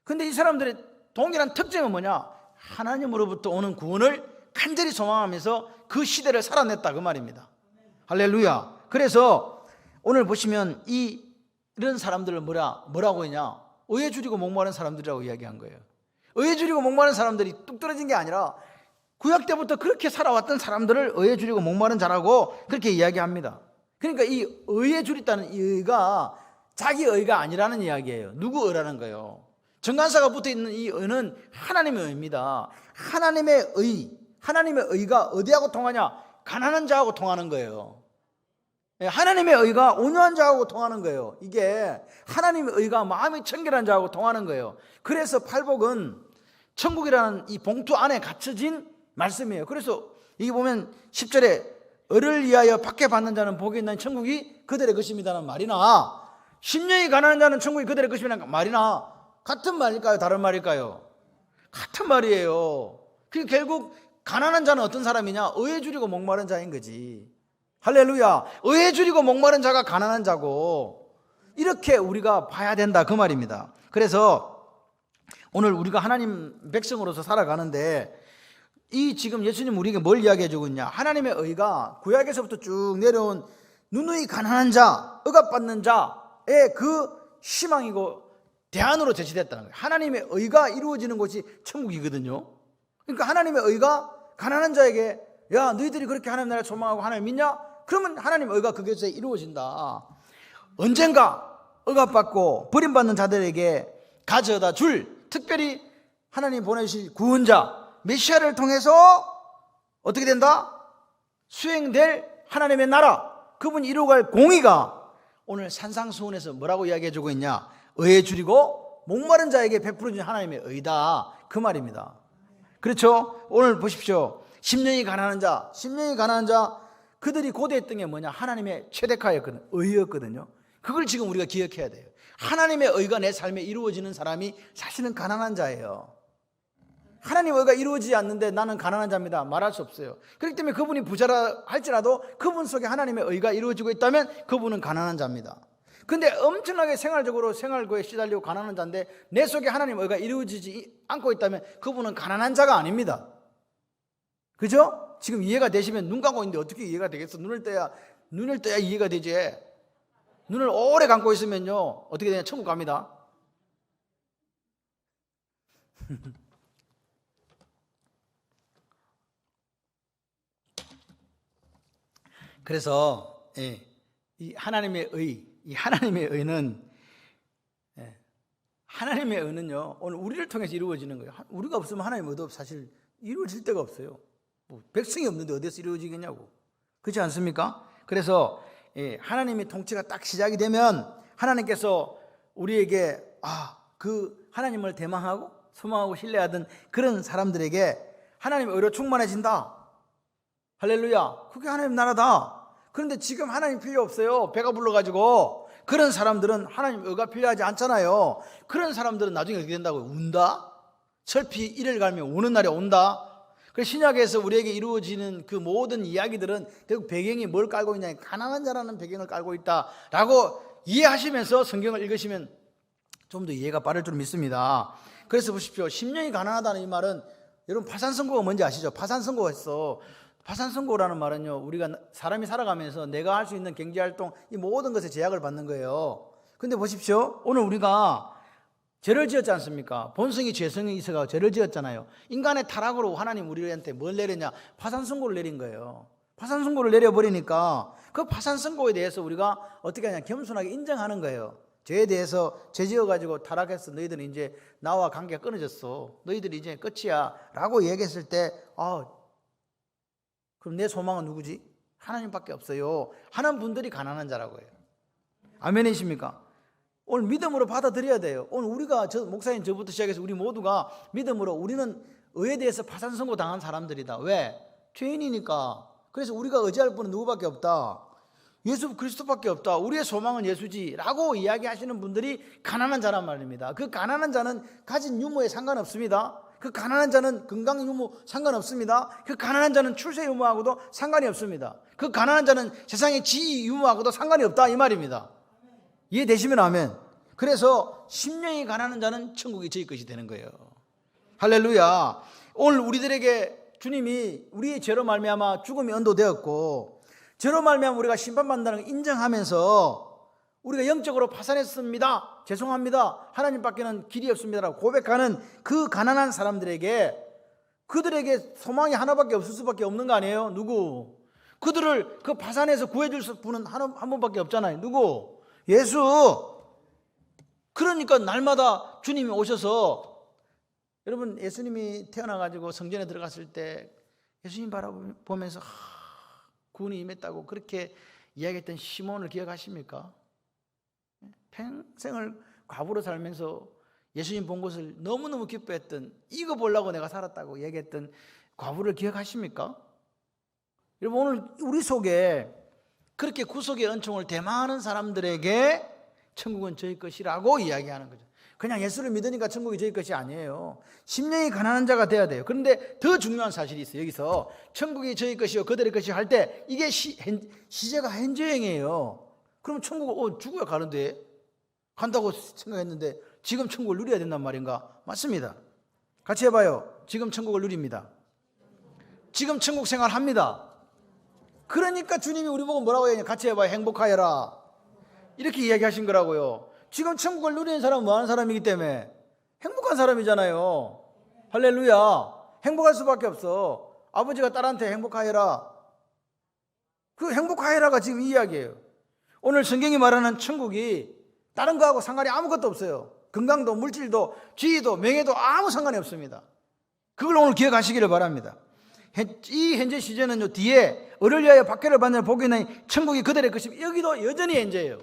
근데 이 사람들의 동일한 특징은 뭐냐? 하나님으로부터 오는 구원을 간절히 소망하면서 그 시대를 살아냈다 그 말입니다. 할렐루야. 그래서 오늘 보시면 이런 사람들을 뭐라고 했냐? 의에 줄이고 목마른 사람들이라고 이야기한 거예요. 의에 줄이고 목마른 사람들이 뚝 떨어진 게 아니라 구약 때부터 그렇게 살아왔던 사람들을 의에 줄이고 목마른 자라고 그렇게 이야기합니다. 그러니까 이 의에 줄였다는 이 의가 자기 의가 아니라는 이야기예요. 누구 의라는 거예요? 정관사가 붙어있는 이 의는 하나님의 의입니다. 하나님의 의가 어디하고 통하냐? 가난한 자하고 통하는 거예요. 하나님의 의가 온유한 자하고 통하는 거예요. 이게 하나님의 의가 마음이 청결한 자하고 통하는 거예요. 그래서 팔복은 천국이라는 이 봉투 안에 갇혀진 말씀이에요. 그래서 여기 보면 10절에 의를 위하여 받게 받는 자는 복이 있는 천국이 그들의 것입니다는 말이나, 심령이 가난한 자는 천국이 그들의 것이라는 말이나 같은 말일까요? 다른 말일까요? 같은 말이에요. 그 결국 가난한 자는 어떤 사람이냐? 의에 줄이고 목마른 자인 거지. 할렐루야. 의에 줄이고 목마른 자가 가난한 자고, 이렇게 우리가 봐야 된다 그 말입니다. 그래서 오늘 우리가 하나님 백성으로서 살아가는데 이 지금 예수님 우리에게 뭘 이야기해 주고 있냐? 하나님의 의가 구약에서부터 쭉 내려온 누누이 가난한 자, 억압받는 자의 그 희망이고 대안으로 제시됐다는 거예요. 하나님의 의가 이루어지는 곳이 천국이거든요. 그러니까 하나님의 의가 가난한 자에게, 야 너희들이 그렇게 하나님 나라를 소망하고 하나님 믿냐? 그러면 하나님의 의가 그것에 이루어진다. 언젠가 억압받고 버림받는 자들에게 가져다 줄, 특별히 하나님 보내주실 구원자 메시아를 통해서 어떻게 된다? 수행될 하나님의 나라, 그분이 이루어갈 공의가 오늘 산상수훈에서 뭐라고 이야기해 주고 있냐? 의에 줄이고 목마른 자에게 베풀어진 하나님의 의다 그 말입니다. 그렇죠? 오늘 보십시오. 심령이 가난한 자 그들이 고대했던 게 뭐냐? 하나님의 최대카였거든요. 의였거든요. 그걸 지금 우리가 기억해야 돼요. 하나님의 의가 내 삶에 이루어지는 사람이 사실은 가난한 자예요. 하나님의 의가 이루어지지 않는데 나는 가난한 자입니다 말할 수 없어요. 그렇기 때문에 그분이 부자라 할지라도 그분 속에 하나님의 의가 이루어지고 있다면 그분은 가난한 자입니다. 근데 엄청나게 생활고에 시달리고 가난한 자인데 내 속에 하나님의 의가 이루어지지 않고 있다면 그분은 가난한 자가 아닙니다. 그죠? 지금 이해가 되시면, 눈 감고 있는데 어떻게 이해가 되겠어? 눈을 떠야 이해가 되지. 눈을 오래 감고 있으면요 어떻게 되냐? 천국 갑니다. 그래서 이 하나님의 의는 오늘 우리를 통해서 이루어지는 거예요. 우리가 없으면 하나님의 의도 사실 이루어질 데가 없어요. 백성이 없는데 어디서 이루어지겠냐고. 그렇지 않습니까? 그래서 하나님의 통치가 딱 시작이 되면 하나님께서 우리에게 그 하나님을 대망하고 소망하고 신뢰하던 그런 사람들에게 하나님의 의로 충만해진다. 할렐루야. 그게 하나님 나라다. 그런데 지금 하나님 필요 없어요. 배가 불러가지고. 그런 사람들은 하나님 의가 필요하지 않잖아요. 그런 사람들은 나중에 어떻게 된다고요? 운다? 철피 이를 갈면 우는 날이 온다. 그래서 신약에서 우리에게 이루어지는 그 모든 이야기들은 결국 배경이 뭘 깔고 있냐? 가난한 자라는 배경을 깔고 있다라고 이해하시면서 성경을 읽으시면 좀 더 이해가 빠를 줄 믿습니다. 그래서 보십시오. 심령이 가난하다는 이 말은, 여러분 파산선고가 뭔지 아시죠? 파산선고라는 말은요, 우리가 사람이 살아가면서 내가 할 수 있는 경제활동 이 모든 것에 제약을 받는 거예요. 근데 보십시오. 오늘 우리가 죄를 지었지 않습니까? 본성이 죄성이 있어서 죄를 지었잖아요. 인간의 타락으로 하나님 우리한테 뭘 내렸냐? 파산선고를 내린 거예요. 파산선고를 내려버리니까 그 파산선고에 대해서 우리가 어떻게 하냐? 겸손하게 인정하는 거예요. 죄에 대해서 죄 지어가지고 타락해서 너희들은 이제 나와 관계가 끊어졌어. 너희들이 이제 끝이야 라고 얘기했을 때 그럼 내 소망은 누구지? 하나님밖에 없어요 하는 분들이 가난한 자라고 해요. 아멘이십니까? 오늘 믿음으로 받아들여야 돼요. 오늘 우리가 목사님 저부터 시작해서 우리 모두가 믿음으로 우리는 의에 대해서 파산선고 당한 사람들이다. 왜? 죄인이니까. 그래서 우리가 의지할 분은 누구밖에 없다. 예수 그리스도밖에 없다. 우리의 소망은 예수지 라고 이야기하시는 분들이 가난한 자란 말입니다. 그 가난한 자는 가진 유무에 상관없습니다. 그 가난한 자는 건강 유무 상관없습니다. 그 가난한 자는 출세 유무하고도 상관이 없습니다. 그 가난한 자는 세상의 지위 유무하고도 상관이 없다 이 말입니다. 이해되시면 아멘. 그래서 심령이 가난한 자는 천국이 저희 것이 되는 거예요. 할렐루야. 오늘 우리들에게 주님이 우리의 죄로 말미암아 죽음이 언도되었고 죄로 말미암아 우리가 심판받는다는 걸 인정하면서 우리가 영적으로 파산했습니다, 죄송합니다, 하나님밖에는 길이 없습니다라고 고백하는 그 가난한 사람들에게 그들에게 소망이 하나밖에 없을 수밖에 없는 거 아니에요? 누구? 그들을 그 파산에서 구해줄 분은 한 분밖에 없잖아요. 누구? 예수. 그러니까 날마다 주님이 오셔서, 여러분 예수님이 태어나가지고 성전에 들어갔을 때 예수님 바라보면서 구원이 임했다고 그렇게 이야기했던 시몬을 기억하십니까? 평생을 과부로 살면서 예수님 본 것을 너무너무 기뻐했던, 이거 보려고 내가 살았다고 얘기했던 과부를 기억하십니까? 여러분 오늘 우리 속에 그렇게 구속의 은총을 대망하는 사람들에게 천국은 저희 것이라고 이야기하는 거죠. 그냥 예수를 믿으니까 천국이 저희 것이 아니에요. 심령이 가난한 자가 돼야 돼요. 그런데 더 중요한 사실이 있어요. 여기서 천국이 저희 것이요 그들의 것이 할 때 이게 시제가 현재형이에요. 그럼 천국을 죽어야 가는데 간다고 생각했는데 지금 천국을 누려야 된단 말인가? 맞습니다. 같이 해봐요. 지금 천국을 누립니다. 지금 천국 생활합니다. 그러니까 주님이 우리 보고 뭐라고 해야 같이 해봐요. 행복하여라 이렇게 이야기하신 거라고요. 지금 천국을 누리는 사람은 뭐 하는 사람이기 때문에 행복한 사람이잖아요. 할렐루야. 행복할 수밖에 없어. 아버지가 딸한테 행복하여라, 그 행복하여라가 지금 이 이야기예요. 오늘 성경이 말하는 천국이 다른 거하고 상관이 아무것도 없어요. 건강도 물질도 지위도 명예도 아무 상관이 없습니다. 그걸 오늘 기억하시기를 바랍니다. 이 현재 시제는요, 뒤에 을을 위하여 박해를 받는 복이 있는 천국이 그들의 것이면 여기도 여전히 현재예요.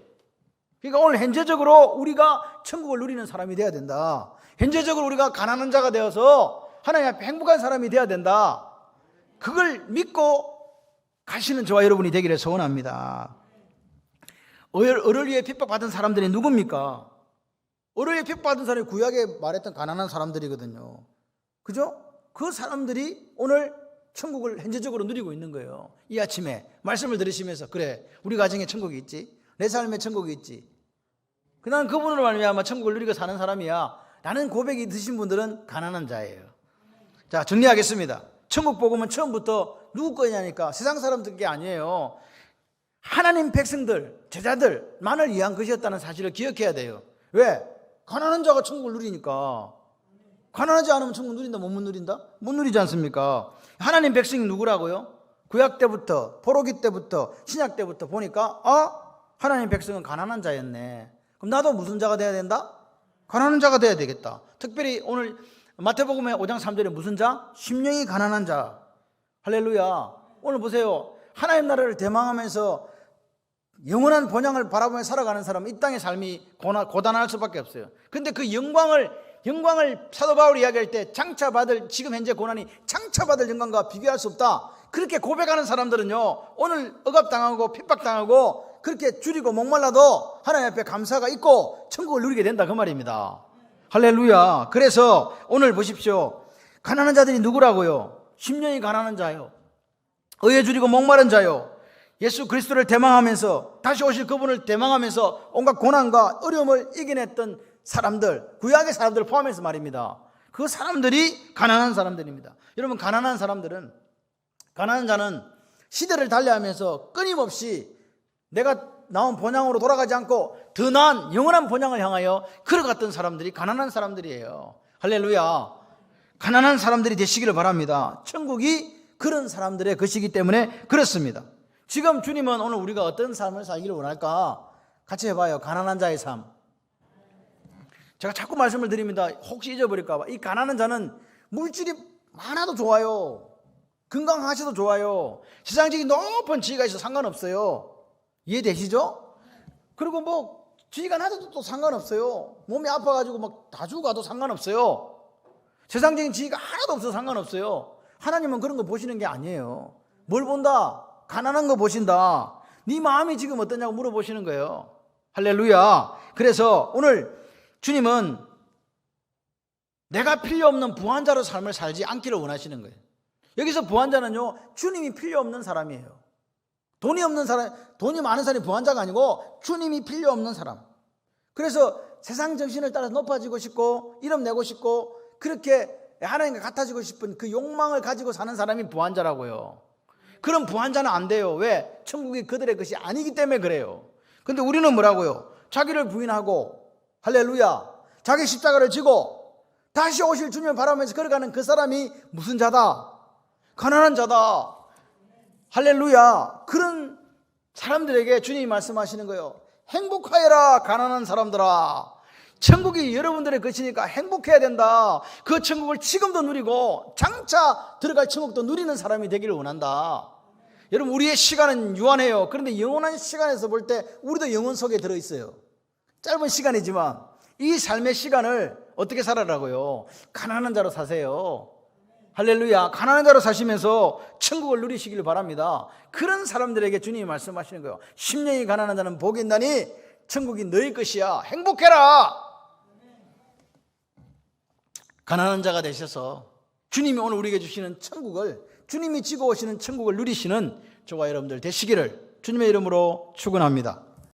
그러니까 오늘 현재적으로 우리가 천국을 누리는 사람이 되어야 된다. 현재적으로 우리가 가난한 자가 되어서 하나님 앞에 행복한 사람이 되어야 된다. 그걸 믿고 가시는 저와 여러분이 되기를 소원합니다. 을을 위해 핍박받은 사람들이 누굽니까? 을을 위해 핍박받은 사람이 구약에 말했던 가난한 사람들이거든요. 그죠? 그 사람들이 오늘 천국을 현재적으로 누리고 있는 거예요. 이 아침에 말씀을 들으시면서 그래, 우리 가정에 천국이 있지, 내 삶에 천국이 있지, 나는 그분으로 말미암아 천국을 누리고 사는 사람이야 라는 고백이 드신 분들은 가난한 자예요. 자, 정리하겠습니다. 천국 복음은 처음부터 누구 거냐니까 세상 사람들 게 아니에요. 하나님 백성들, 제자들만을 위한 것이었다는 사실을 기억해야 돼요. 왜? 가난한 자가 천국을 누리니까. 가난하지 않으면 천국 누린다? 못 누린다? 못 누리지 않습니까? 하나님 백성이 누구라고요? 구약 때부터, 포로기 때부터, 신약 때부터 보니까 하나님 백성은 가난한 자였네. 그럼 나도 무슨 자가 돼야 된다? 가난한 자가 돼야 되겠다. 특별히 오늘 마태복음의 5장 3절에 무슨 자? 심령이 가난한 자. 할렐루야. 오늘 보세요. 하나님 나라를 대망하면서 영원한 본향을 바라보며 살아가는 사람은 이 땅의 삶이 고단할 수밖에 없어요. 근데 그 영광을 사도 바울이 이야기할 때 장차받을, 지금 현재 고난이 장차받을 영광과 비교할 수 없다, 그렇게 고백하는 사람들은요, 오늘 억압당하고 핍박당하고 그렇게 줄이고 목말라도 하나님 앞에 감사가 있고 천국을 누리게 된다, 그 말입니다. 할렐루야. 그래서 오늘 보십시오. 가난한 자들이 누구라고요? 심령이 가난한 자요, 의에 줄이고 목마른 자요, 예수 그리스도를 대망하면서 다시 오실 그분을 대망하면서 온갖 고난과 어려움을 이겨냈던 사람들, 구약의 사람들을 포함해서 말입니다. 그 사람들이 가난한 사람들입니다. 여러분, 가난한 자는 시대를 달리하면서 끊임없이 내가 나온 본향으로 돌아가지 않고 더 나은 영원한 본향을 향하여 걸어갔던 사람들이 가난한 사람들이에요. 할렐루야. 가난한 사람들이 되시기를 바랍니다. 천국이 그런 사람들의 것이기 때문에 그렇습니다. 지금 주님은 오늘 우리가 어떤 삶을 살기를 원할까? 같이 해봐요. 가난한 자의 삶. 제가 자꾸 말씀을 드립니다. 혹시 잊어버릴까 봐. 이 가난한 자는 물질이 많아도 좋아요, 건강하셔도 좋아요, 세상적인 높은 지위가 있어도 상관없어요. 이해되시죠? 그리고 뭐 지위가 낮아도 또 상관없어요. 몸이 아파가지고 막 다 죽어가도 상관없어요. 세상적인 지위가 하나도 없어도 상관없어요. 하나님은 그런 거 보시는 게 아니에요. 뭘 본다? 가난한 거 보신다. 네 마음이 지금 어떠냐고 물어보시는 거예요. 할렐루야. 그래서 오늘 주님은 내가 필요 없는 부한자로 삶을 살지 않기를 원하시는 거예요. 여기서 부한자는요, 주님이 필요 없는 사람이에요. 돈이 없는 사람, 돈이 많은 사람이 부한자가 아니고 주님이 필요 없는 사람. 그래서 세상 정신을 따라 높아지고 싶고 이름 내고 싶고 그렇게 하나님과 같아지고 싶은 그 욕망을 가지고 사는 사람이 부한자라고요. 그런 부한자는 안 돼요. 왜? 천국이 그들의 것이 아니기 때문에 그래요. 근데 우리는 뭐라고요? 자기를 부인하고 할렐루야, 자기 십자가를 지고 다시 오실 주님을 바라보면서 걸어가는 그 사람이 무슨 자다? 가난한 자다. 할렐루야. 그런 사람들에게 주님이 말씀하시는 거예요. 행복하여라 가난한 사람들아. 천국이 여러분들의 것이니까 행복해야 된다. 그 천국을 지금도 누리고 장차 들어갈 천국도 누리는 사람이 되기를 원한다. 여러분, 우리의 시간은 유한해요. 그런데 영원한 시간에서 볼 때 우리도 영혼 속에 들어있어요. 짧은 시간이지만 이 삶의 시간을 어떻게 살아라고요? 가난한 자로 사세요. 할렐루야. 가난한 자로 사시면서 천국을 누리시길 바랍니다. 그런 사람들에게 주님이 말씀하시는 거예요. 심령이 가난한 자는 복이 있나니 천국이 너희 것이야. 행복해라. 가난한 자가 되셔서 주님이 오늘 우리에게 주시는 천국을, 주님이 지고 오시는 천국을 누리시는 저와 여러분들 되시기를 주님의 이름으로 축원합니다.